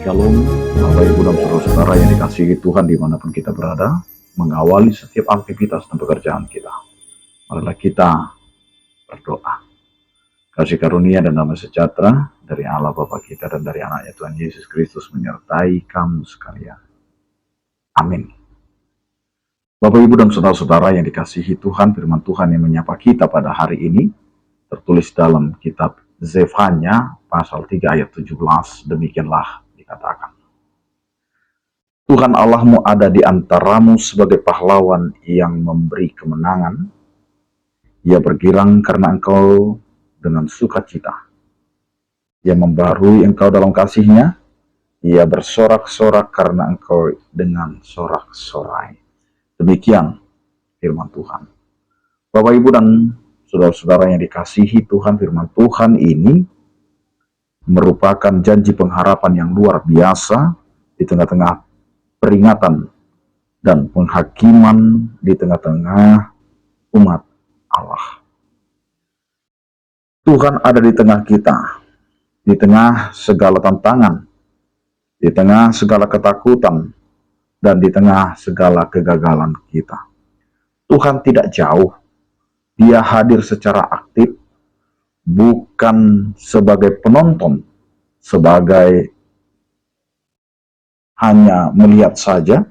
Shalom, Bapak Ibu dan Saudara-saudara yang dikasihi Tuhan dimanapun kita berada, mengawali setiap aktivitas dan pekerjaan kita. Marilah kita berdoa. Kasih karunia dan damai sejahtera dari Allah Bapa kita dan dari anaknya Tuhan Yesus Kristus menyertai kamu sekalian. Amin. Bapak Ibu dan Saudara-saudara yang dikasihi Tuhan, firman Tuhan yang menyapa kita pada hari ini, tertulis dalam kitab Zefanya pasal 3 ayat 17, demikianlah dikatakan. Tuhan Allahmu ada di antaramu sebagai pahlawan yang memberi kemenangan. Ia bergirang karena engkau dengan sukacita. Ia membarui engkau dalam kasihnya. Ia bersorak-sorak karena engkau dengan sorak-sorai. Demikian firman Tuhan. Bapak Ibu dan saudara-saudara yang dikasihi Tuhan, firman Tuhan ini merupakan janji pengharapan yang luar biasa di tengah-tengah peringatan dan penghakiman di tengah-tengah umat Allah. Tuhan ada di tengah kita, di tengah segala tantangan, di tengah segala ketakutan, dan di tengah segala kegagalan kita. Tuhan tidak jauh, Dia hadir secara aktif, bukan sebagai penonton, sebagai hanya melihat saja,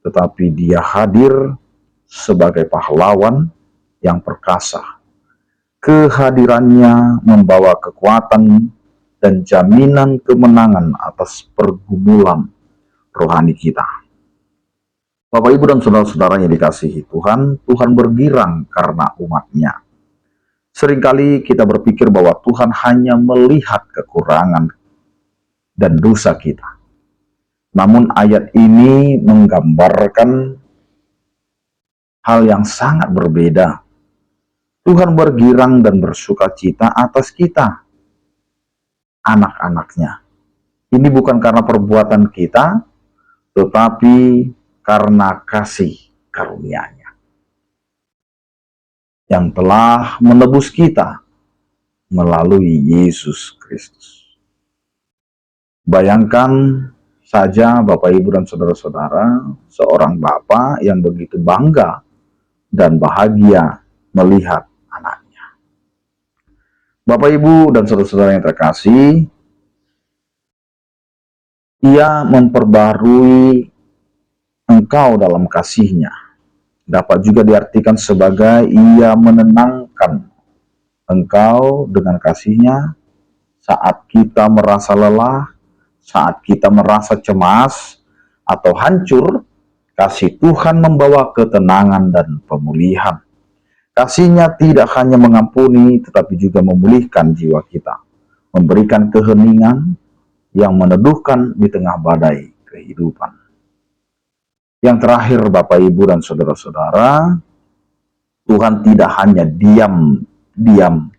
tetapi Dia hadir sebagai pahlawan yang perkasa. Kehadirannya membawa kekuatan dan jaminan kemenangan atas pergumulan rohani kita. Bapak Ibu dan saudara-saudara yang dikasihi Tuhan, Tuhan bergirang karena umatnya. Seringkali kita berpikir bahwa Tuhan hanya melihat kekurangan dan dosa kita. Namun ayat ini menggambarkan hal yang sangat berbeda. Tuhan bergirang dan bersuka cita atas kita, anak-anaknya. Ini bukan karena perbuatan kita, tetapi karena kasih karunia-Nya yang telah menebus kita melalui Yesus Kristus. Bayangkan saja Bapak Ibu dan saudara-saudara, seorang bapak yang begitu bangga dan bahagia melihat anaknya. Bapak Ibu dan saudara-saudara yang terkasih, Ia memperbarui engkau dalam kasih-Nya. Dapat juga diartikan sebagai Ia menenangkan engkau dengan kasih-Nya saat kita merasa lelah, saat kita merasa cemas atau hancur. Kasih Tuhan membawa ketenangan dan pemulihan. Kasih-Nya tidak hanya mengampuni, tetapi juga memulihkan jiwa kita, memberikan keheningan yang meneduhkan di tengah badai kehidupan. Yang terakhir, Bapak Ibu dan saudara-saudara, Tuhan tidak hanya diam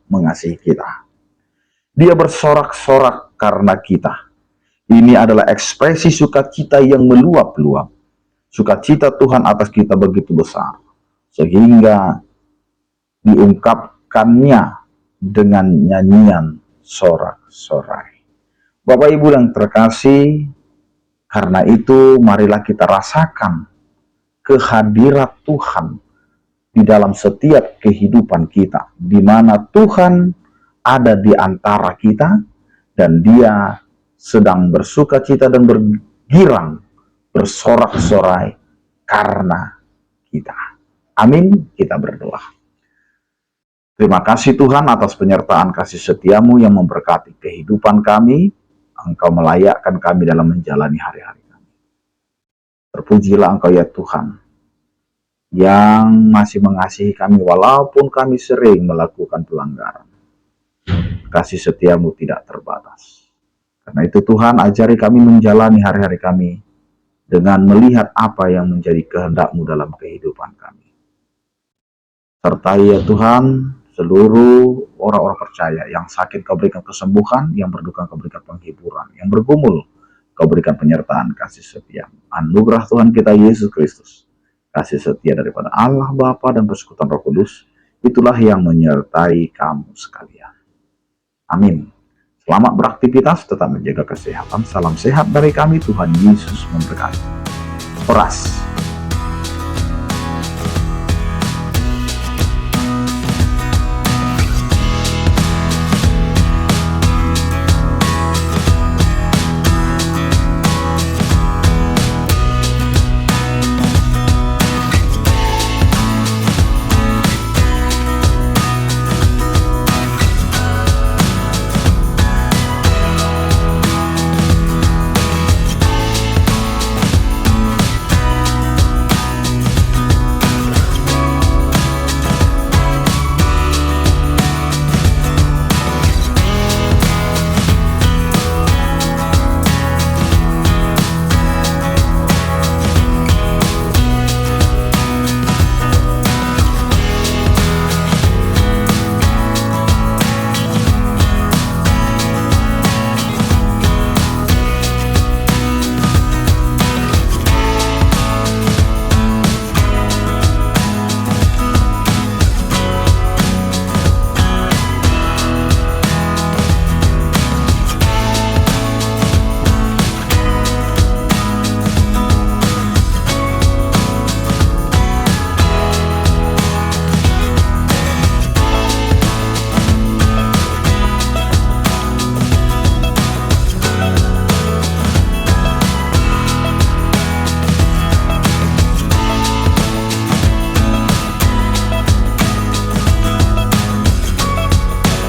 mengasihi kita. Dia bersorak-sorak karena kita. Ini adalah ekspresi sukacita yang meluap-luap. Sukacita Tuhan atas kita begitu besar, sehingga diungkapkannya dengan nyanyian sorak-sorai. Bapak Ibu yang terkasih, karena itu marilah kita rasakan kehadirat Tuhan di dalam setiap kehidupan kita, di mana Tuhan ada di antara kita dan Dia sedang bersuka cita dan bergirang, bersorak-sorai karena kita. Amin, kita berdoa. Terima kasih Tuhan atas penyertaan kasih setiamu yang memberkati kehidupan kami. Engkau melayakkan kami dalam menjalani hari-hari kami. Terpujilah Engkau ya Tuhan, yang masih mengasihi kami walaupun kami sering melakukan pelanggaran. Kasih setiamu tidak terbatas. Karena itu Tuhan, ajari kami menjalani hari-hari kami dengan melihat apa yang menjadi kehendak-Mu dalam kehidupan kami. Sertai ya Tuhan seluruh orang-orang percaya yang sakit, Kau berikan kesembuhan, yang berduka Kau berikan penghiburan, yang bergumul Kau berikan penyertaan kasih setia. Anugerah Tuhan kita Yesus Kristus, kasih setia daripada Allah Bapa dan persekutuan Roh Kudus, itulah yang menyertai kamu sekalian. Amin. Selamat beraktivitas, tetap menjaga kesehatan. Salam sehat dari kami, Tuhan Yesus memberkati. Horas.